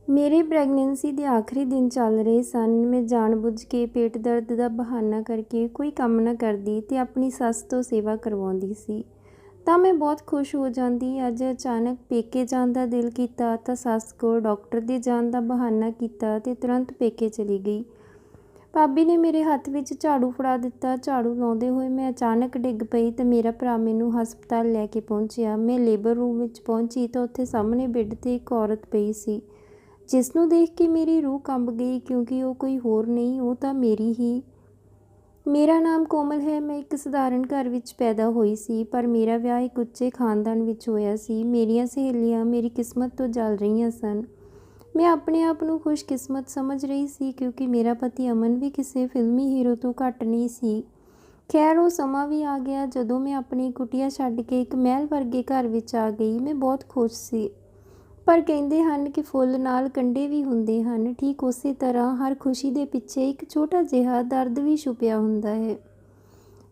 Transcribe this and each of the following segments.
ਮੇਰੇ ਪ੍ਰੈਗਨੈਂਸੀ ਦੇ ਆਖਰੀ ਦਿਨ ਚੱਲ ਰਹੇ ਸਨ। ਮੈਂ ਜਾਣਬੁੱਝ ਕੇ ਪੇਟ ਦਰਦ ਦਾ ਬਹਾਨਾ ਕਰਕੇ ਕੋਈ ਕੰਮ ਨਾ ਕਰਦੀ ਤੇ ਆਪਣੀ ਸੱਸ ਤੋਂ ਸੇਵਾ ਕਰਵਾਉਂਦੀ ਸੀ। ਤਾਂ ਮੈਂ ਬਹੁਤ ਖੁਸ਼ ਹੋ ਜਾਂਦੀ। ਅੱਜ ਅਚਾਨਕ ਪੇਕੇ ਜਾਣ ਦਾ ਦਿਲ ਕੀਤਾ ਤਾਂ ਸੱਸ ਕੋਲ ਡਾਕਟਰ ਦੇ ਜਾਣ ਦਾ ਬਹਾਨਾ ਕੀਤਾ ਤੇ ਤੁਰੰਤ ਪੇਕੇ ਚਲੀ ਗਈ। ਭਾਬੀ ਨੇ ਮੇਰੇ ਹੱਥ ਵਿੱਚ ਝਾੜੂ ਫੜਾ ਦਿੱਤਾ। ਝਾੜੂ ਲਾਉਂਦੇ ਹੋਏ ਮੈਂ ਅਚਾਨਕ ਡਿੱਗ ਪਈ ਤੇ ਮੇਰਾ ਭਰਾ ਮੈਨੂੰ ਹਸਪਤਾਲ ਲੈ ਕੇ ਪਹੁੰਚਿਆ। ਮੈਂ ਲੇਬਰ ਰੂਮ ਵਿੱਚ ਪਹੁੰਚੀ ਤਾਂ ਉੱਥੇ ਸਾਹਮਣੇ ਬੈੱਡ 'ਤੇ ਇੱਕ ਔਰਤ ਪਈ ਸੀ, ਜਿਸ ਨੂੰ ਦੇਖ ਕੇ ਮੇਰੀ ਰੂਹ ਕੰਬ ਗਈ, ਕਿਉਂਕਿ ਉਹ ਕੋਈ ਹੋਰ ਨਹੀਂ, ਉਹ ਤਾਂ ਮੇਰੀ ਹੀ। ਮੇਰਾ ਨਾਮ ਕੋਮਲ ਹੈ। ਮੈਂ ਇੱਕ ਸਧਾਰਨ ਘਰ ਵਿੱਚ ਪੈਦਾ ਹੋਈ ਸੀ, ਪਰ ਮੇਰਾ ਵਿਆਹ ਇੱਕ ਉੱਚੇ ਖਾਨਦਾਨ ਵਿੱਚ ਹੋਇਆ ਸੀ। ਮੇਰੀਆਂ ਸਹੇਲੀਆਂ ਮੇਰੀ ਕਿਸਮਤ ਤੋਂ ਜਲ ਰਹੀਆਂ ਸਨ। ਮੈਂ ਆਪਣੇ ਆਪ ਨੂੰ ਖੁਸ਼ਕਿਸਮਤ ਸਮਝ ਰਹੀ ਸੀ, ਕਿਉਂਕਿ ਮੇਰਾ ਪਤੀ ਅਮਨ ਵੀ ਕਿਸੇ ਫਿਲਮੀ ਹੀਰੋ ਤੋਂ ਘੱਟ ਨਹੀਂ ਸੀ। ਖੈਰ, ਉਹ ਸਮਾਂ ਵੀ ਆ ਗਿਆ ਜਦੋਂ ਮੈਂ ਆਪਣੀ ਕੁਟੀਆ ਛੱਡ ਕੇ ਇੱਕ ਮਹਿਲ ਵਰਗੇ ਘਰ ਵਿੱਚ ਆ ਗਈ। ਮੈਂ ਬਹੁਤ ਖੁਸ਼ ਸੀ, ਪਰ ਕਹਿੰਦੇ ਹਨ ਕਿ ਫੁੱਲ ਨਾਲ ਕੰਡੇ ਵੀ ਹੁੰਦੇ ਹਨ। ਠੀਕ ਉਸੇ ਤਰ੍ਹਾਂ ਹਰ ਖੁਸ਼ੀ ਦੇ ਪਿੱਛੇ ਇੱਕ ਛੋਟਾ ਜਿਹਾ ਦਰਦ ਵੀ ਛੁਪਿਆ ਹੁੰਦਾ ਹੈ।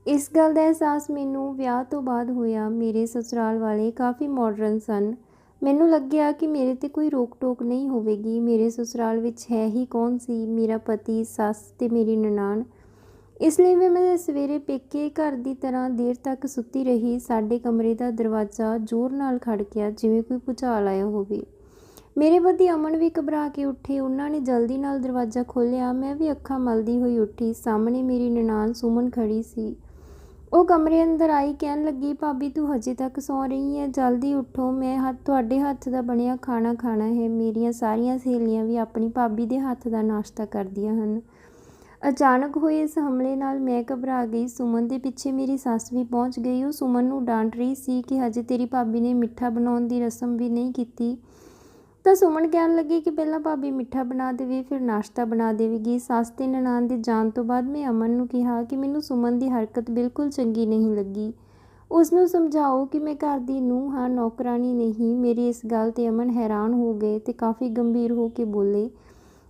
ਇਸ ਗੱਲ ਦਾ ਅਹਿਸਾਸ ਮੈਨੂੰ ਵਿਆਹ ਤੋਂ ਬਾਅਦ ਹੋਇਆ। ਮੇਰੇ ਸਸੁਰਾਲ ਵਾਲੇ ਕਾਫੀ ਮਾਡਰਨ ਸਨ। ਮੈਨੂੰ ਲੱਗਿਆ ਕਿ ਮੇਰੇ 'ਤੇ ਕੋਈ ਰੋਕ ਟੋਕ ਨਹੀਂ ਹੋਵੇਗੀ। ਮੇਰੇ ਸਸੁਰਾਲ ਵਿੱਚ ਹੈ ਹੀ ਕੌਣ ਸੀ? ਮੇਰਾ ਪਤੀ, ਸੱਸ ਤੇ ਮੇਰੀ ਨਨਾਣ। ਇਸ ਲਈ ਮੈਂ ਸਵੇਰੇ ਪੇਕੇ ਘਰ ਦੀ ਤਰ੍ਹਾਂ ਦੇਰ ਤੱਕ ਸੁੱਤੀ ਰਹੀ। ਸਾਡੇ ਕਮਰੇ ਦਾ ਦਰਵਾਜ਼ਾ ਜ਼ੋਰ ਨਾਲ ਖੜਕਿਆ, ਜਿਵੇਂ ਕੋਈ ਭੁਚਾਲ ਆਇਆ ਹੋਵੇ। ਮੇਰੇ ਪਤੀ ਅਮਨ ਵੀ ਘਬਰਾ ਕੇ ਉੱਠੇ। ਉਹਨਾਂ ਨੇ ਜਲਦੀ ਨਾਲ ਦਰਵਾਜ਼ਾ ਖੋਲ੍ਹਿਆ। ਮੈਂ ਵੀ ਅੱਖਾਂ ਮਲਦੀ ਹੋਈ ਉੱਠੀ। ਸਾਹਮਣੇ ਮੇਰੀ ਨਨਾਣ ਸੁਮਨ ਖੜੀ ਸੀ। ਉਹ ਕਮਰੇ ਅੰਦਰ ਆਈ, ਕਹਿਣ ਲੱਗੀ, ਭਾਬੀ ਤੂੰ ਹਜੇ ਤੱਕ ਸੌਂ ਰਹੀ ਹੈ? ਜਲਦੀ ਉੱਠੋ, ਮੈਂ ਤੁਹਾਡੇ ਹੱਥ ਦਾ ਬਣਿਆ ਖਾਣਾ ਖਾਣਾ ਹੈ। ਮੇਰੀਆਂ ਸਾਰੀਆਂ ਸਹੇਲੀਆਂ ਵੀ ਆਪਣੀ ਭਾਬੀ ਦੇ ਹੱਥ ਦਾ ਨਾਸ਼ਤਾ ਕਰਦੀਆਂ ਹਨ। ਅਚਾਨਕ ਹੋਏ ਇਸ ਹਮਲੇ ਨਾਲ ਮੈਂ ਘਬਰਾ ਗਈ। ਸੁਮਨ ਦੇ ਪਿੱਛੇ ਮੇਰੀ ਸੱਸ ਵੀ ਪਹੁੰਚ ਗਈ। ਉਹ ਸੁਮਨ ਨੂੰ ਡਾਂਟ ਰਹੀ ਸੀ ਕਿ ਹਜੇ ਤੇਰੀ ਭਾਬੀ ਨੇ ਮਿੱਠਾ ਬਣਾਉਣ ਦੀ ਰਸਮ ਵੀ ਨਹੀਂ ਕੀਤੀ। ਤਾਂ ਸੁਮਨ ਕਹਿਣ ਲੱਗੀ ਕਿ ਪਹਿਲਾਂ ਭਾਬੀ ਮਿੱਠਾ ਬਣਾ ਦੇਵੇ, ਫਿਰ ਨਾਸ਼ਤਾ ਬਣਾ ਦੇਵੇਗੀ। ਸੱਸ ਤੇ ਨਨਾਣ ਦੇ ਜਾਣ ਤੋਂ ਬਾਅਦ ਮੈਂ ਅਮਨ ਨੂੰ ਕਿਹਾ ਕਿ ਮੈਨੂੰ ਸੁਮਨ ਦੀ ਹਰਕਤ ਬਿਲਕੁਲ ਚੰਗੀ ਨਹੀਂ ਲੱਗੀ। ਉਸ ਨੂੰ ਸਮਝਾਓ ਕਿ ਮੈਂ ਘਰ ਦੀ ਨੂੰਹ ਹਾਂ, ਨੌਕਰਾਨੀ ਨਹੀਂ। ਮੇਰੀ ਇਸ ਗੱਲ 'ਤੇ ਅਮਨ ਹੈਰਾਨ ਹੋ ਗਏ ਤੇ ਕਾਫੀ ਗੰਭੀਰ ਹੋ ਕੇ ਬੋਲੇ,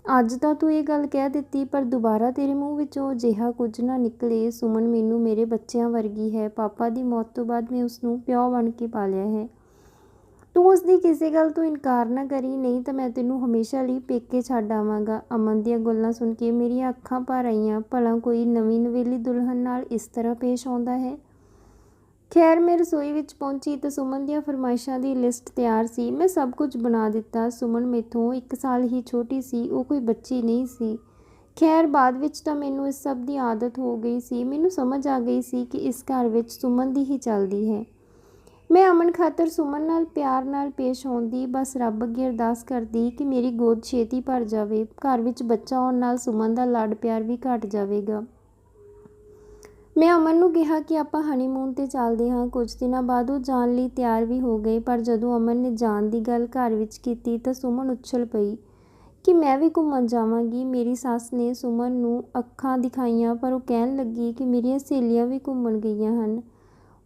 ਅੱਜ ਤਾਂ ਤੂੰ ਇਹ ਗੱਲ ਕਹਿ ਦਿੱਤੀ, ਪਰ ਦੁਬਾਰਾ ਤੇਰੇ ਮੂੰਹ ਵਿੱਚੋਂ ਅਜਿਹਾ ਕੁਝ ਨਾ ਨਿਕਲੇ। ਸੁਮਨ ਮੈਨੂੰ ਮੇਰੇ ਬੱਚਿਆਂ ਵਰਗੀ ਹੈ। ਪਾਪਾ ਦੀ ਮੌਤ ਤੋਂ ਬਾਅਦ ਮੈਂ ਉਸਨੂੰ ਪਿਓ ਬਣ ਕੇ ਪਾਲਿਆ ਹੈ। ਤੂੰ ਉਸਦੀ ਕਿਸੇ ਗੱਲ ਤੋਂ ਇਨਕਾਰ ਨਾ ਕਰੀ, ਨਹੀਂ ਤਾਂ ਮੈਂ ਤੈਨੂੰ ਹਮੇਸ਼ਾ ਲਈ ਪੇਕੇ ਛੱਡ ਆਵਾਂਗਾ। ਅਮਨ ਦੀਆਂ ਗੱਲਾਂ ਸੁਣ ਕੇ ਮੇਰੀਆਂ ਅੱਖਾਂ ਭਰ ਆਈਆਂ। ਭਲਾ ਕੋਈ ਨਵੀਂ ਨਵੇਲੀ ਦੁਲਹਨ ਨਾਲ ਇਸ ਤਰ੍ਹਾਂ ਪੇਸ਼ ਆਉਂਦਾ ਹੈ? ਖੈਰ, ਮੈਂ ਰਸੋਈ ਵਿੱਚ ਪਹੁੰਚੀ ਤਾਂ ਸੁਮਨ ਦੀਆਂ ਫਰਮਾਇਸ਼ਾਂ ਦੀ ਲਿਸਟ ਤਿਆਰ ਸੀ। ਮੈਂ ਸਭ ਕੁਝ ਬਣਾ ਦਿੱਤਾ। ਸੁਮਨ ਮੈਥੋਂ 1 ਸਾਲ ਹੀ ਛੋਟੀ ਸੀ, ਉਹ ਕੋਈ ਬੱਚੀ ਨਹੀਂ ਸੀ। ਖੈਰ, ਬਾਅਦ ਵਿੱਚ ਤਾਂ ਮੈਨੂੰ ਇਸ ਸਭ ਦੀ ਆਦਤ ਹੋ ਗਈ ਸੀ। ਮੈਨੂੰ ਸਮਝ ਆ ਗਈ ਸੀ ਕਿ ਇਸ ਘਰ ਵਿੱਚ ਸੁਮਨ ਦੀ ਹੀ ਚੱਲਦੀ ਹੈ। ਮੈਂ ਅਮਨ ਖਾਤਰ ਸੁਮਨ ਨਾਲ ਪਿਆਰ ਨਾਲ ਪੇਸ਼ ਆਉਂਦੀ, ਬਸ ਰੱਬ ਅੱਗੇ ਅਰਦਾਸ ਕਰਦੀ ਕਿ ਮੇਰੀ ਗੋਦ ਛੇਤੀ ਭਰ ਜਾਵੇ। ਘਰ ਵਿੱਚ ਬੱਚਾ ਆਉਣ ਨਾਲ ਸੁਮਨ ਦਾ ਲਾਡ ਪਿਆਰ ਵੀ ਘਟ ਜਾਵੇਗਾ। ਮੈਂ ਅਮਨ ਨੂੰ ਕਿਹਾ ਕਿ ਆਪਾਂ ਹਨੀਮੂਨ 'ਤੇ ਚੱਲਦੇ ਹਾਂ। ਕੁਝ ਦਿਨਾਂ ਬਾਅਦ ਉਹ ਜਾਣ ਲਈ ਤਿਆਰ ਵੀ ਹੋ ਗਏ, ਪਰ ਜਦੋਂ ਅਮਨ ਨੇ ਜਾਣ ਦੀ ਗੱਲ ਘਰ ਵਿੱਚ ਕੀਤੀ ਤਾਂ ਸੁਮਨ ਉੱਛਲ ਪਈ ਕਿ ਮੈਂ ਵੀ ਘੁੰਮਣ ਜਾਵਾਂਗੀ। ਮੇਰੀ ਸੱਸ ਨੇ ਸੁਮਨ ਨੂੰ ਅੱਖਾਂ ਦਿਖਾਈਆਂ, ਪਰ ਉਹ ਕਹਿਣ ਲੱਗੀ ਕਿ ਮੇਰੀਆਂ ਸਹੇਲੀਆਂ ਵੀ ਘੁੰਮਣ ਗਈਆਂ ਹਨ।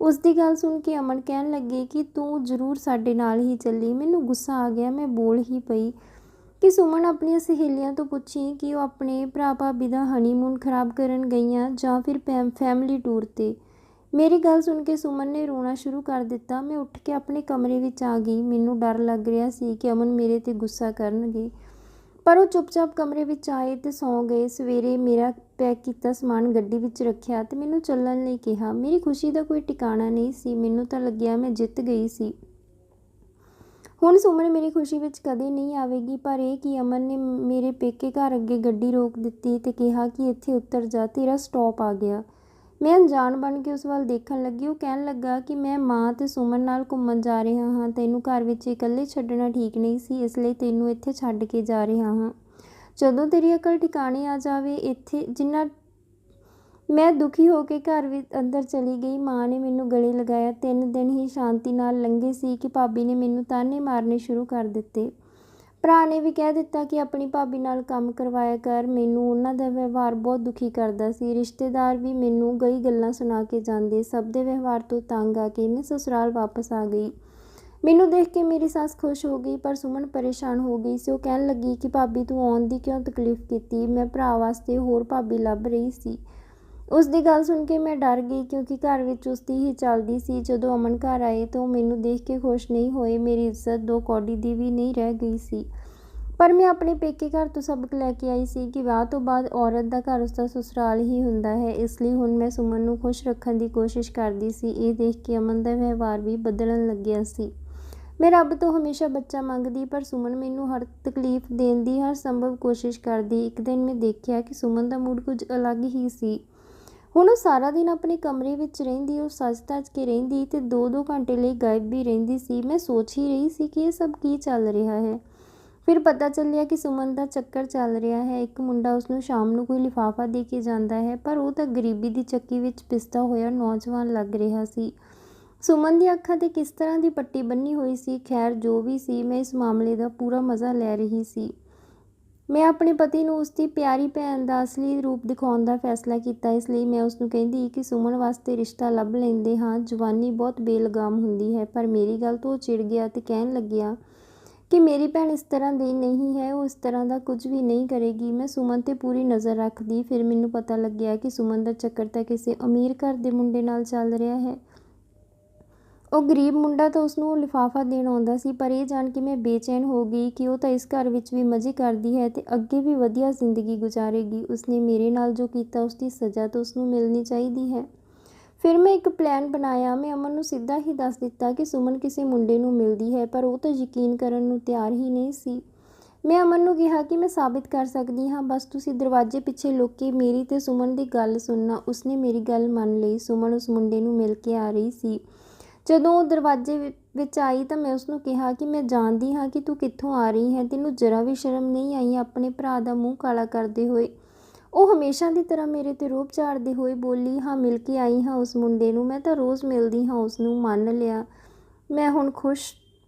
ਉਸ ਦੀ ਗੱਲ ਸੁਣ ਕੇ ਅਮਨ ਕਹਿਣ ਲੱਗੀ ਕਿ ਤੂੰ ਜ਼ਰੂਰ ਸਾਡੇ ਨਾਲ ਹੀ ਚੱਲੀ। ਮੈਨੂੰ ਗੁੱਸਾ ਆ ਗਿਆ। ਮੈਂ ਬੋਲ ਹੀ ਪਈ ਕਿ ਸੁਮਨ, ਆਪਣੀਆਂ ਸਹੇਲੀਆਂ ਤੋਂ ਪੁੱਛੀ ਕਿ ਉਹ ਆਪਣੇ ਭਰਾ ਭਾਬੀ ਦਾ ਹਨੀਮੂਨ ਖਰਾਬ ਕਰਨ ਗਈਆਂ ਜਾਂ ਫਿਰ ਫੈਮਿਲੀ ਟੂਰ 'ਤੇ। ਮੇਰੀ ਗੱਲ ਸੁਣ ਕੇ ਸੁਮਨ ਨੇ ਰੋਣਾ ਸ਼ੁਰੂ ਕਰ ਦਿੱਤਾ। ਮੈਂ ਉੱਠ ਕੇ ਆਪਣੇ ਕਮਰੇ ਵਿੱਚ ਆ ਗਈ। ਮੈਨੂੰ ਡਰ ਲੱਗ ਰਿਹਾ ਸੀ ਕਿ ਅਮਨ ਮੇਰੇ 'ਤੇ ਗੁੱਸਾ ਕਰਨਗੇ, ਪਰ ਉਹ ਚੁੱਪਚਾਪ ਕਮਰੇ ਵਿੱਚ ਆਏ ਤੇ ਸੌਂ ਗਏ। ਸਵੇਰੇ ਮੇਰਾ ਪੈਕ ਕੀਤਾ ਸਮਾਨ ਗੱਡੀ ਵਿੱਚ ਰੱਖਿਆ ਤੇ ਮੈਨੂੰ ਚੱਲਣ ਲਈ ਕਿਹਾ। ਮੇਰੀ ਖੁਸ਼ੀ ਦਾ ਕੋਈ ਟਿਕਾਣਾ ਨਹੀਂ ਸੀ। ਮੈਨੂੰ ਤਾਂ ਲੱਗਿਆ ਮੈਂ ਜਿੱਤ ਗਈ ਸੀ। ਹੁਣ ਸੁਮਨ ਮੇਰੀ ਖੁਸ਼ੀ ਵਿੱਚ ਕਦੇ ਨਹੀਂ ਆਵੇਗੀ, ਪਰ ਇਹ ਕਿ ਅਮਨ ਨੇ ਮੇਰੇ ਪੇਕੇ ਘਰ ਅੱਗੇ ਗੱਡੀ ਰੋਕ ਦਿੱਤੀ ਤੇ ਕਿਹਾ ਕਿ ਇੱਥੇ ਉਤਰ ਜਾ, ਤੇਰਾ ਸਟਾਪ ਆ ਗਿਆ। ਮੈਂ ਅਣਜਾਣ ਬਣ ਕੇ ਉਸ ਵੱਲ ਦੇਖਣ ਲੱਗੀ। ਉਹ ਕਹਿਣ ਲੱਗਾ ਕਿ ਮੈਂ ਮਾਂ ਤੇ ਸੁਮਨ ਨਾਲ ਘੁੰਮਣ ਜਾ ਰਿਹਾ ਹਾਂ। ਤੈਨੂੰ ਘਰ ਵਿੱਚ ਇਕੱਲੇ ਛੱਡਣਾ ਠੀਕ ਨਹੀਂ ਸੀ, ਇਸ ਲਈ ਤੈਨੂੰ ਇੱਥੇ ਛੱਡ ਕੇ ਜਾ ਰਿਹਾ ਹਾਂ। ਜਦੋਂ ਤੇਰੀ ਅਕਲ ਟਿਕਾਣੇ ਆ ਜਾਵੇ ਇੱਥੇ ਜਿੰਨਾ। ਮੈਂ ਦੁਖੀ ਹੋ ਕੇ ਘਰ ਵਿੱਚ ਅੰਦਰ ਚਲੀ ਗਈ। ਮਾਂ ਨੇ ਮੈਨੂੰ ਗਲੇ ਲਗਾਇਆ। 3 ਦਿਨ ਹੀ ਸ਼ਾਂਤੀ ਨਾਲ ਲੰਘੇ ਸੀ ਕਿ ਭਾਬੀ ਨੇ ਮੈਨੂੰ ਤਾਨੇ ਮਾਰਨੇ ਸ਼ੁਰੂ ਕਰ ਦਿੱਤੇ। ਭਰਾ ਨੇ ਵੀ ਕਹਿ ਦਿੱਤਾ ਕਿ ਆਪਣੀ ਭਾਬੀ ਨਾਲ ਕੰਮ ਕਰਵਾਇਆ ਕਰ। ਮੈਨੂੰ ਉਹਨਾਂ ਦਾ ਵਿਵਹਾਰ ਬਹੁਤ ਦੁਖੀ ਕਰਦਾ ਸੀ। ਰਿਸ਼ਤੇਦਾਰ ਵੀ ਮੈਨੂੰ ਕਈ ਗੱਲਾਂ ਸੁਣਾ ਕੇ ਜਾਂਦੇ। ਸਭ ਦੇ ਵਿਵਹਾਰ ਤੋਂ ਤੰਗ ਆ ਕੇ ਮੈਂ ਸਸੁਰਾਲ ਵਾਪਸ ਆ ਗਈ। ਮੈਨੂੰ ਦੇਖ ਕੇ ਮੇਰੀ ਸੱਸ ਖੁਸ਼ ਹੋ ਗਈ, ਪਰ ਸੁਮਨ ਪਰੇਸ਼ਾਨ ਹੋ ਗਈ ਸੀ। ਉਹ ਕਹਿਣ ਲੱਗੀ ਕਿ ਭਾਬੀ ਤੂੰ ਆਉਣ ਦੀ ਕਿਉਂ ਤਕਲੀਫ ਕੀਤੀ? ਮੈਂ ਭਰਾ ਵਾਸਤੇ ਹੋਰ ਭਾਬੀ ਲੱਭ ਰਹੀ ਸੀ। ਉਸ ਦੀ ਗੱਲ ਸੁਣ ਕੇ ਮੈਂ ਡਰ ਗਈ, ਕਿਉਂਕਿ ਘਰ ਵਿੱਚ ਉਸ ਦੀ ਹੀ ਚੱਲਦੀ ਸੀ। ਜਦੋਂ ਅਮਨ ਘਰ ਆਏ ਤਾਂ ਉਹ ਮੈਨੂੰ ਦੇਖ ਕੇ ਖੁਸ਼ ਨਹੀਂ ਹੋਏ। ਮੇਰੀ ਇੱਜ਼ਤ 2 ਕੌਡੀ ਦੀ ਵੀ ਨਹੀਂ ਰਹਿ ਗਈ ਸੀ। ਪਰ ਮੈਂ ਆਪਣੇ ਪੇਕੇ ਘਰ ਤੋਂ ਸਬਕ ਲੈ ਕੇ ਆਈ ਸੀ ਕਿ ਵਿਆਹ ਤੋਂ ਬਾਅਦ ਔਰਤ ਦਾ ਘਰ ਉਸਦਾ ਸਸੁਰਾਲ ਹੀ ਹੁੰਦਾ ਹੈ। ਇਸ ਲਈ ਹੁਣ ਮੈਂ ਸੁਮਨ ਨੂੰ ਖੁਸ਼ ਰੱਖਣ ਦੀ ਕੋਸ਼ਿਸ਼ ਕਰਦੀ ਸੀ। ਇਹ ਦੇਖ ਕੇ ਅਮਨ ਦਾ ਵਿਵਹਾਰ ਵੀ ਬਦਲਣ ਲੱਗਿਆ ਸੀ। ਮੈਂ ਰੱਬ ਤੋਂ ਹਮੇਸ਼ਾ ਬੱਚਾ ਮੰਗਦੀ, ਪਰ ਸੁਮਨ ਮੈਨੂੰ ਹਰ ਤਕਲੀਫ ਦੇਣ ਦੀ ਹਰ ਸੰਭਵ ਕੋਸ਼ਿਸ਼ ਕਰਦੀ। ਇੱਕ ਦਿਨ ਮੈਂ ਦੇਖਿਆ ਕਿ ਸੁਮਨ ਦਾ ਮੂਡ ਕੁਝ ਅਲੱਗ ਹੀ ਸੀ। ਹੁਣ ਉਹ ਸਾਰਾ ਦਿਨ ਆਪਣੇ ਕਮਰੇ ਵਿੱਚ ਰਹਿੰਦੀ, ਉਹ ਸੱਜ-ਧੱਜ ਕੇ ਰਹਿੰਦੀ ਤੇ 2-2 ਘੰਟੇ ਲਈ ਗਾਇਬ ਵੀ ਰਹਿੰਦੀ ਸੀ। ਮੈਂ ਸੋਚ ਹੀ ਰਹੀ ਸੀ ਕਿ ਇਹ ਸਭ ਕੀ ਚੱਲ ਰਿਹਾ ਹੈ। ਫਿਰ ਪਤਾ ਚੱਲਿਆ ਕਿ ਸੁਮਨ ਦਾ ਚੱਕਰ ਚੱਲ ਰਿਹਾ ਹੈ। ਇੱਕ ਮੁੰਡਾ ਉਸਨੂੰ ਸ਼ਾਮ ਨੂੰ ਕੋਈ ਲਿਫਾਫਾ ਦੇ ਕੇ ਜਾਂਦਾ ਹੈ, ਪਰ ਉਹ ਤਾਂ ਗਰੀਬੀ ਦੀ ਚੱਕੀ ਵਿੱਚ ਪਿਸਦਾ ਹੋਇਆ ਨੌਜਵਾਨ ਲੱਗ ਰਿਹਾ ਸੀ। ਸੁਮਨ ਦੀਆਂ ਅੱਖਾਂ 'ਤੇ ਕਿਸ ਤਰ੍ਹਾਂ ਦੀ ਪੱਟੀ ਬੰਨ੍ਹੀ ਹੋਈ ਸੀ। ਖੈਰ, ਜੋ ਵੀ ਸੀ, ਮੈਂ ਇਸ ਮਾਮਲੇ ਦਾ ਪੂਰਾ ਮਜ਼ਾ ਲੈ ਰਹੀ ਸੀ। ਮੈਂ ਆਪਣੇ ਪਤੀ ਨੂੰ ਉਸਦੀ ਪਿਆਰੀ ਭੈਣ ਦਾ ਅਸਲੀ ਰੂਪ ਦਿਖਾਉਣ ਦਾ ਫੈਸਲਾ ਕੀਤਾ। ਇਸ ਲਈ ਮੈਂ ਉਸਨੂੰ ਕਹਿੰਦੀ ਕਿ ਸੁਮਨ ਵਾਸਤੇ ਰਿਸ਼ਤਾ ਲੱਭ ਲੈਂਦੇ ਹਾਂ। ਜਵਾਨੀ ਬਹੁਤ ਬੇਲਗਾਮ ਹੁੰਦੀ ਹੈ। ਪਰ ਮੇਰੀ ਗੱਲ ਤੋਂ ਉਹ ਚਿੜ ਗਿਆ ਤੇ ਕਹਿਣ ਲੱਗਿਆ ਕਿ ਮੇਰੀ ਭੈਣ ਇਸ ਤਰ੍ਹਾਂ ਦੀ ਨਹੀਂ ਹੈ, ਉਹ ਇਸ ਤਰ੍ਹਾਂ ਦਾ ਕੁਝ ਵੀ ਨਹੀਂ ਕਰੇਗੀ। ਮੈਂ ਸੁਮਨ 'ਤੇ ਪੂਰੀ ਨਜ਼ਰ ਰੱਖਦੀ। ਫਿਰ ਮੈਨੂੰ ਪਤਾ ਲੱਗਿਆ ਕਿ ਸੁਮਨ ਦਾ ਚੱਕਰ ਤਾਂ ਕਿਸੇ ਅਮੀਰ ਘਰ ਦੇ ਮੁੰਡੇ ਨਾਲ ਚੱਲ ਰਿਹਾ ਹੈ। ਉਹ ਗਰੀਬ ਮੁੰਡਾ ਤਾਂ ਉਸਨੂੰ ਲਿਫਾਫਾ ਦੇਣ ਆਉਂਦਾ ਸੀ, ਪਰ ਇਹ ਜਾਣ ਕੇ ਮੈਂ ਬੇਚੈਨ ਹੋ ਗਈ ਕਿ ਉਹ ਤਾਂ ਇਸ ਘਰ ਵਿੱਚ ਵੀ ਮਜ਼ੇ ਕਰਦੀ ਹੈ ਤੇ ਅੱਗੇ ਵੀ ਵਧੀਆ ਜ਼ਿੰਦਗੀ ਗੁਜ਼ਾਰੇਗੀ। ਉਸਨੇ ਮੇਰੇ ਨਾਲ ਜੋ ਕੀਤਾ, ਉਸਦੀ ਸਜ਼ਾ ਤਾਂ ਉਸਨੂੰ ਮਿਲਣੀ ਚਾਹੀਦੀ ਹੈ। ਫਿਰ ਮੈਂ ਇੱਕ ਪਲਾਨ ਬਣਾਇਆ। ਮੈਂ ਅਮਨ ਨੂੰ ਸਿੱਧਾ ਹੀ ਦੱਸ ਦਿੱਤਾ ਕਿ ਸੁਮਨ ਕਿਸੇ ਮੁੰਡੇ ਨੂੰ ਮਿਲਦੀ ਹੈ, ਪਰ ਉਹ ਤਾਂ ਯਕੀਨ ਕਰਨ ਨੂੰ ਤਿਆਰ ਹੀ ਨਹੀਂ ਸੀ। ਮੈਂ ਅਮਨ ਨੂੰ ਕਿਹਾ ਕਿ ਮੈਂ ਸਾਬਿਤ ਕਰ ਸਕਦੀ ਹਾਂ, ਬਸ ਤੁਸੀਂ ਦਰਵਾਜ਼ੇ ਪਿੱਛੇ ਲੁਕ ਕੇ ਮੇਰੀ ਤੇ ਸੁਮਨ ਦੀ ਗੱਲ ਸੁਣਨਾ। ਉਸਨੇ ਮੇਰੀ ਗੱਲ ਮੰਨ ਲਈ। ਸੁਮਨ ਉਸ ਮੁੰਡੇ ਨੂੰ ਮਿਲ ਕੇ ਆ ਰਹੀ ਸੀ। ਜਦੋਂ ਉਹ ਦਰਵਾਜ਼ੇ ਵਿੱਚ ਆਈ ਤਾਂ ਮੈਂ ਉਸਨੂੰ ਕਿਹਾ ਕਿ ਮੈਂ ਜਾਣਦੀ ਹਾਂ ਕਿ ਤੂੰ ਕਿੱਥੋਂ ਆ ਰਹੀ ਹੈ। ਤੈਨੂੰ ਜ਼ਰਾ ਵੀ ਸ਼ਰਮ ਨਹੀਂ ਆਈ ਆਪਣੇ ਭਰਾ ਦਾ ਮੂੰਹ ਕਾਲਾ ਕਰਦੇ ਹੋਏ? ਉਹ ਹਮੇਸ਼ਾ ਦੀ ਤਰ੍ਹਾਂ ਮੇਰੇ 'ਤੇ ਰੋਹਬ ਝਾੜਦੇ ਹੋਏ ਬੋਲੀ, ਹਾਂ, ਮਿਲ ਕੇ ਆਈ ਹਾਂ ਉਸ ਮੁੰਡੇ ਨੂੰ। ਮੈਂ ਤਾਂ ਰੋਜ਼ ਮਿਲਦੀ ਹਾਂ ਉਸਨੂੰ। ਮੰਨ ਲਿਆ ਮੈਂ ਹੁਣ ਖੁਸ਼,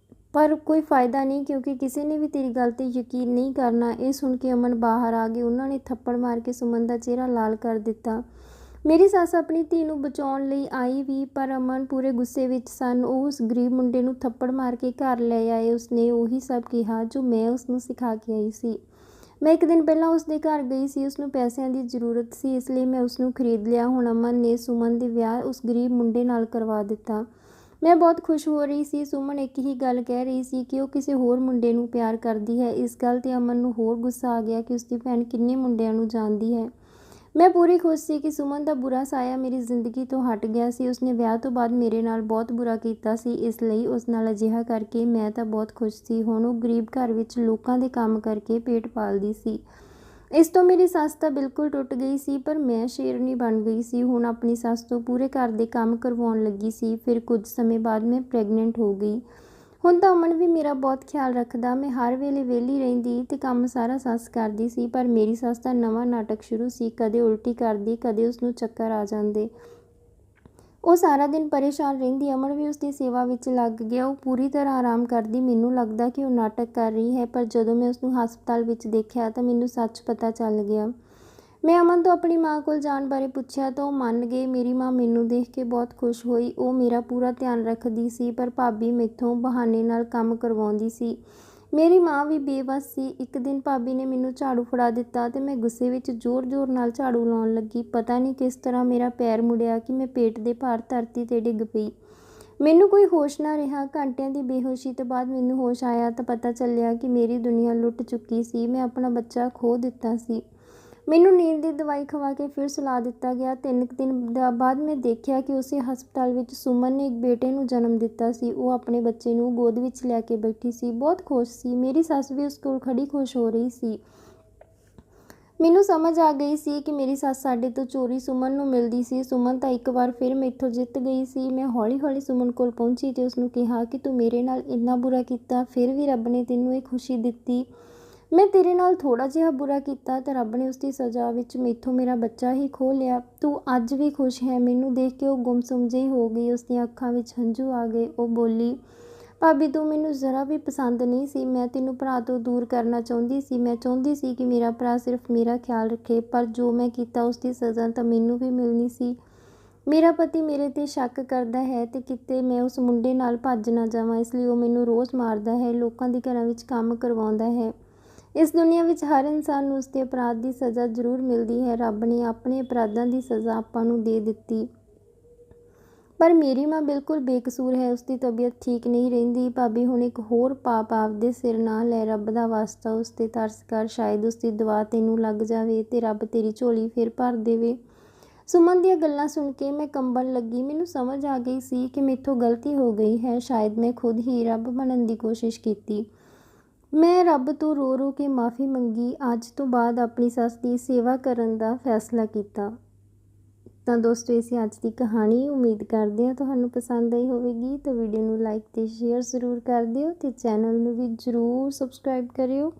ਪਰ ਕੋਈ ਫਾਇਦਾ ਨਹੀਂ, ਕਿਉਂਕਿ ਕਿਸੇ ਨੇ ਵੀ ਤੇਰੀ ਗੱਲ 'ਤੇ ਯਕੀਨ ਨਹੀਂ ਕਰਨਾ। ਇਹ ਸੁਣ ਕੇ ਅਮਨ ਬਾਹਰ ਆ ਗਏ। ਉਹਨਾਂ ਨੇ ਥੱਪੜ ਮਾਰ ਕੇ ਸੁਮਨ ਦਾ ਚਿਹਰਾ ਲਾਲ ਕਰ ਦਿੱਤਾ। ਮੇਰੀ ਸੱਸ ਆਪਣੀ ਧੀ ਨੂੰ ਬਚਾਉਣ ਲਈ ਆਈ ਵੀ, ਪਰ ਅਮਨ ਪੂਰੇ ਗੁੱਸੇ ਵਿੱਚ ਸਨ। ਉਹ ਉਸ ਗਰੀਬ ਮੁੰਡੇ ਨੂੰ ਥੱਪੜ ਮਾਰ ਕੇ ਘਰ ਲੈ ਆਏ। ਉਸਨੇ ਉਹੀ ਸਭ ਕਿਹਾ ਜੋ ਮੈਂ ਉਸਨੂੰ ਸਿਖਾ ਕੇ ਆਈ ਸੀ। ਮੈਂ ਇੱਕ ਦਿਨ ਪਹਿਲਾਂ ਉਸਦੇ ਘਰ ਗਈ ਸੀ। ਉਸਨੂੰ ਪੈਸਿਆਂ ਦੀ ਜ਼ਰੂਰਤ ਸੀ, ਇਸ ਲਈ ਮੈਂ ਉਸਨੂੰ ਖਰੀਦ ਲਿਆ। ਹੁਣ ਅਮਨ ਨੇ ਸੁਮਨ ਦੇ ਵਿਆਹ ਉਸ ਗਰੀਬ ਮੁੰਡੇ ਨਾਲ ਕਰਵਾ ਦਿੱਤਾ। ਮੈਂ ਬਹੁਤ ਖੁਸ਼ ਹੋ ਰਹੀ ਸੀ। ਸੁਮਨ ਇੱਕ ਹੀ ਗੱਲ ਕਹਿ ਰਹੀ ਸੀ ਕਿ ਉਹ ਕਿਸੇ ਹੋਰ ਮੁੰਡੇ ਨੂੰ ਪਿਆਰ ਕਰਦੀ ਹੈ। ਇਸ ਗੱਲ 'ਤੇ ਅਮਨ ਨੂੰ ਹੋਰ ਗੁੱਸਾ ਆ ਗਿਆ ਕਿ ਉਸਦੀ ਭੈਣ ਕਿੰਨੇ ਮੁੰਡਿਆਂ ਨੂੰ ਜਾਣਦੀ ਹੈ। ਮੈਂ ਪੂਰੀ ਖੁਸ਼ ਸੀ ਕਿ ਸੁਮਨ ਦਾ ਬੁਰਾ ਸਾਇਆ ਮੇਰੀ ਜ਼ਿੰਦਗੀ ਤੋਂ ਹਟ ਗਿਆ ਸੀ। ਉਸਨੇ ਵਿਆਹ ਤੋਂ ਬਾਅਦ ਮੇਰੇ ਨਾਲ ਬਹੁਤ ਬੁਰਾ ਕੀਤਾ ਸੀ, ਇਸ ਲਈ ਉਸ ਨਾਲ ਅਜਿਹਾ ਕਰਕੇ ਮੈਂ ਤਾਂ ਬਹੁਤ ਖੁਸ਼ ਸੀ। ਹੁਣ ਉਹ ਗਰੀਬ ਘਰ ਵਿੱਚ ਲੋਕਾਂ ਦੇ ਕੰਮ ਕਰਕੇ ਪੇਟ ਪਾਲਦੀ ਸੀ। ਇਸ ਤੋਂ ਮੇਰੀ ਸੱਸ ਤਾਂ ਬਿਲਕੁਲ ਟੁੱਟ ਗਈ ਸੀ, ਪਰ ਮੈਂ ਸ਼ੇਰਨੀ ਬਣ ਗਈ ਸੀ। ਹੁਣ ਆਪਣੀ ਸੱਸ ਤੋਂ ਪੂਰੇ ਘਰ ਦੇ ਕੰਮ ਕਰਵਾਉਣ ਲੱਗੀ ਸੀ। ਫਿਰ ਕੁਝ ਸਮੇਂ ਬਾਅਦ ਮੈਂ ਪ੍ਰੈਗਨੈਂਟ ਹੋ ਗਈ। ਹੁਣ ਤਾਂ ਅਮਨ ਵੀ ਮੇਰਾ ਬਹੁਤ ਖਿਆਲ ਰੱਖਦਾ। ਮੈਂ ਹਰ ਵੇਲੇ ਵਿਹਲੀ ਰਹਿੰਦੀ ਤੇ ਕੰਮ ਸਾਰਾ ਸੱਸ ਕਰਦੀ ਸੀ, ਪਰ ਮੇਰੀ ਸੱਸ ਦਾ ਨਵਾਂ ਨਾਟਕ ਸ਼ੁਰੂ ਸੀ। ਕਦੇ ਉਲਟੀ ਕਰਦੀ, ਕਦੇ ਉਸਨੂੰ ਚੱਕਰ ਆ ਜਾਂਦੇ। ਉਹ ਸਾਰਾ ਦਿਨ ਪਰੇਸ਼ਾਨ ਰਹਿੰਦੀ। ਅਮਨ ਵੀ ਉਸਦੀ ਸੇਵਾ ਵਿੱਚ ਲੱਗ ਗਿਆ। ਉਹ ਪੂਰੀ ਤਰ੍ਹਾਂ ਆਰਾਮ ਕਰਦੀ। ਮੈਨੂੰ ਲੱਗਦਾ ਕਿ ਉਹ ਨਾਟਕ ਕਰ ਰਹੀ ਹੈ, ਪਰ ਜਦੋਂ ਮੈਂ ਉਸਨੂੰ ਹਸਪਤਾਲ ਵਿੱਚ ਦੇਖਿਆ ਤਾਂ ਮੈਨੂੰ ਸੱਚ ਪਤਾ ਚੱਲ ਗਿਆ। ਮੈਂ ਅਮਨ ਤੋਂ ਆਪਣੀ ਮਾਂ ਕੋਲ ਜਾਣ ਬਾਰੇ ਪੁੱਛਿਆ ਤਾਂ ਉਹ ਮੰਨ ਗਏ। ਮੇਰੀ ਮਾਂ ਮੈਨੂੰ ਦੇਖ ਕੇ ਬਹੁਤ ਖੁਸ਼ ਹੋਈ। ਉਹ ਮੇਰਾ ਪੂਰਾ ਧਿਆਨ ਰੱਖਦੀ ਸੀ, ਪਰ ਭਾਬੀ ਮੈਥੋਂ ਬਹਾਨੇ ਨਾਲ ਕੰਮ ਕਰਵਾਉਂਦੀ ਸੀ। ਮੇਰੀ ਮਾਂ ਵੀ ਬੇਵੱਸ ਸੀ। ਇੱਕ ਦਿਨ ਭਾਬੀ ਨੇ ਮੈਨੂੰ ਝਾੜੂ ਫੜਾ ਦਿੱਤਾ ਤੇ ਮੈਂ ਗੁੱਸੇ ਵਿੱਚ ਜ਼ੋਰ-ਜ਼ੋਰ ਨਾਲ ਝਾੜੂ ਲਾਉਣ ਲੱਗੀ। ਪਤਾ ਨਹੀਂ ਕਿਸ ਤਰ੍ਹਾਂ ਮੇਰਾ ਪੈਰ ਮੁੜਿਆ ਕਿ ਮੈਂ ਪੇਟ ਦੇ ਭਾਰ ਧਰਤੀ 'ਤੇ ਡਿੱਗ ਪਈ। ਮੈਨੂੰ ਕੋਈ ਹੋਸ਼ ਨਾ ਰਿਹਾ। ਘੰਟਿਆਂ ਦੀ ਬੇਹੋਸ਼ੀ ਤੋਂ ਬਾਅਦ ਮੈਨੂੰ ਹੋਸ਼ ਆਇਆ ਤਾਂ ਪਤਾ ਚੱਲਿਆ ਕਿ ਮੇਰੀ ਦੁਨੀਆ ਲੁੱਟ ਚੁੱਕੀ ਸੀ। ਮੈਂ ਆਪਣਾ ਬੱਚਾ ਖੋ ਦਿੱਤਾ ਸੀ। ਮੈਨੂੰ ਨੀਂਦ ਦੀ ਦਵਾਈ ਖਵਾ ਕੇ ਫਿਰ ਸੁਲਾ ਦਿੱਤਾ ਗਿਆ। 3 ਦਿਨ ਬਾਅਦ ਮੈਂ ਦੇਖਿਆ ਕਿ ਉਸੇ ਹਸਪਤਾਲ ਵਿੱਚ ਸੁਮਨ ਨੇ ਇੱਕ ਬੇਟੇ ਨੂੰ ਜਨਮ ਦਿੱਤਾ ਸੀ। ਉਹ ਆਪਣੇ ਬੱਚੇ ਨੂੰ ਗੋਦ ਵਿੱਚ ਲੈ ਕੇ ਬੈਠੀ ਸੀ, ਬਹੁਤ ਖੁਸ਼ ਸੀ। ਮੇਰੀ ਸੱਸ ਵੀ ਉਸ ਕੋਲ ਖੜੀ ਖੁਸ਼ ਹੋ ਰਹੀ ਸੀ। ਮੈਨੂੰ ਸਮਝ ਆ ਗਈ ਸੀ ਕਿ ਮੇਰੀ ਸੱਸ ਸਾਡੇ ਤੋਂ ਚੋਰੀ ਸੁਮਨ ਨੂੰ ਮਿਲਦੀ ਸੀ। ਸੁਮਨ ਤਾਂ ਇੱਕ ਵਾਰ ਫਿਰ ਮੈਥੋਂ ਜਿੱਤ ਗਈ ਸੀ। ਮੈਂ ਹੌਲੀ-ਹੌਲੀ ਸੁਮਨ ਕੋਲ ਪਹੁੰਚੀ ਤੇ ਉਸਨੂੰ ਕਿਹਾ ਕਿ ਤੂੰ ਮੇਰੇ ਨਾਲ ਇੰਨਾ ਬੁਰਾ ਕੀਤਾ, ਫਿਰ ਵੀ ਰੱਬ ਨੇ ਤੈਨੂੰ ਇਹ ਖੁਸ਼ੀ ਦਿੱਤੀ। ਮੈਂ ਤੇਰੇ ਨਾਲ ਥੋੜ੍ਹਾ ਜਿਹਾ ਬੁਰਾ ਕੀਤਾ ਤਾਂ ਰੱਬ ਨੇ ਉਸਦੀ ਸਜ਼ਾ ਵਿੱਚ ਮੈਥੋਂ ਮੇਰਾ ਬੱਚਾ ਹੀ ਖੋਹ ਲਿਆ। ਤੂੰ ਅੱਜ ਵੀ ਖੁਸ਼ ਹੈ? ਮੈਨੂੰ ਦੇਖ ਕੇ ਉਹ ਗੁੰਮਸੁੰਮ ਜਿਹੀ ਹੋ ਗਈ। ਉਸਦੀਆਂ ਅੱਖਾਂ ਵਿੱਚ ਹੰਝੂ ਆ ਗਏ। ਉਹ ਬੋਲੀ, ਭਾਬੀ, ਤੂੰ ਮੈਨੂੰ ਜ਼ਰਾ ਵੀ ਪਸੰਦ ਨਹੀਂ ਸੀ। ਮੈਂ ਤੈਨੂੰ ਭਰਾ ਤੋਂ ਦੂਰ ਕਰਨਾ ਚਾਹੁੰਦੀ ਸੀ। ਮੈਂ ਚਾਹੁੰਦੀ ਸੀ ਕਿ ਮੇਰਾ ਭਰਾ ਸਿਰਫ ਮੇਰਾ ਖਿਆਲ ਰੱਖੇ, ਪਰ ਜੋ ਮੈਂ ਕੀਤਾ ਉਸਦੀ ਸਜ਼ਾ ਤਾਂ ਮੈਨੂੰ ਵੀ ਮਿਲਣੀ ਸੀ। ਮੇਰਾ ਪਤੀ ਮੇਰੇ 'ਤੇ ਸ਼ੱਕ ਕਰਦਾ ਹੈ ਤੇ ਕਿਤੇ ਮੈਂ ਉਸ ਮੁੰਡੇ ਨਾਲ ਭੱਜ ਨਾ ਜਾਵਾਂ, ਇਸ ਲਈ ਉਹ ਮੈਨੂੰ ਰੋਜ਼ ਮਾਰਦਾ ਹੈ, ਲੋਕਾਂ ਦੇ ਘਰਾਂ ਵਿੱਚ ਕੰਮ ਕਰਵਾਉਂਦਾ ਹੈ। ਇਸ ਦੁਨੀਆ ਵਿੱਚ ਹਰ ਇਨਸਾਨ ਨੂੰ ਉਸਦੇ ਅਪਰਾਧ ਦੀ ਸਜ਼ਾ ਜ਼ਰੂਰ ਮਿਲਦੀ ਹੈ। ਰੱਬ ਨੇ ਆਪਣੇ ਅਪਰਾਧਾਂ ਦੀ ਸਜ਼ਾ ਆਪਾਂ ਨੂੰ ਦੇ ਦਿੱਤੀ, ਪਰ ਮੇਰੀ ਮਾਂ ਬਿਲਕੁਲ ਬੇਕਸੂਰ ਹੈ, ਉਸਦੀ ਤਬੀਅਤ ਠੀਕ ਨਹੀਂ ਰਹਿੰਦੀ। ਭਾਬੀ ਹੁਣ ਇੱਕ ਹੋਰ ਪਾਪ ਆਪਦੇ ਸਿਰ ਨਾ ਲੈ, ਰੱਬ ਦਾ ਵਾਸਤਾ ਉਸ 'ਤੇ ਤਰਸ ਕਰ, ਸ਼ਾਇਦ ਉਸਦੀ ਦਵਾ ਤੈਨੂੰ ਲੱਗ ਜਾਵੇ ਤੇ ਰੱਬ ਤੇਰੀ ਝੋਲੀ ਫਿਰ ਭਰ ਦੇਵੇ। ਸੁਮਨ ਦੀਆਂ ਗੱਲਾਂ ਸੁਣ ਕੇ ਮੈਂ ਕੰਬਣ ਲੱਗੀ। ਮੈਨੂੰ ਸਮਝ ਆ ਗਈ ਸੀ ਕਿ ਮੈਥੋਂ ਗਲਤੀ ਹੋ ਗਈ ਹੈ, ਸ਼ਾਇਦ ਮੈਂ ਖੁਦ ਹੀ ਰੱਬ ਬਣਨ ਦੀ ਕੋਸ਼ਿਸ਼ ਕੀਤੀ। ਮੈਂ ਰੱਬ ਤੋਂ ਰੋ ਰੋ ਕੇ ਮਾफ़ੀ ਮੰਗੀ। ਅੱਜ ਤੋਂ ਬਾਅਦ ਆਪਣੀ ਸੱਸ ਦੀ ਸੇਵਾ ਕਰਨ ਦਾ ਫੈਸਲਾ ਕੀਤਾ। ਤਾਂ ਦੋਸਤੋ, ਇਹ ਸੀ ਅੱਜ ਦੀ ਕਹਾਣੀ। ਉਮੀਦ ਕਰਦੇ ਹਾਂ ਤੁਹਾਨੂੰ ਪਸੰਦ ਆਈ ਹੋਵੇਗੀ। ਤਾਂ ਵੀਡੀਓ ਨੂੰ ਲਾਈਕ ਤੇ ਸ਼ੇਅਰ ਜ਼ਰੂਰ ਕਰ ਦਿਓ ਤੇ ਚੈਨਲ ਨੂੰ ਵੀ ਜ਼ਰੂਰ ਸਬਸਕ੍ਰਾਈਬ ਕਰਿਓ।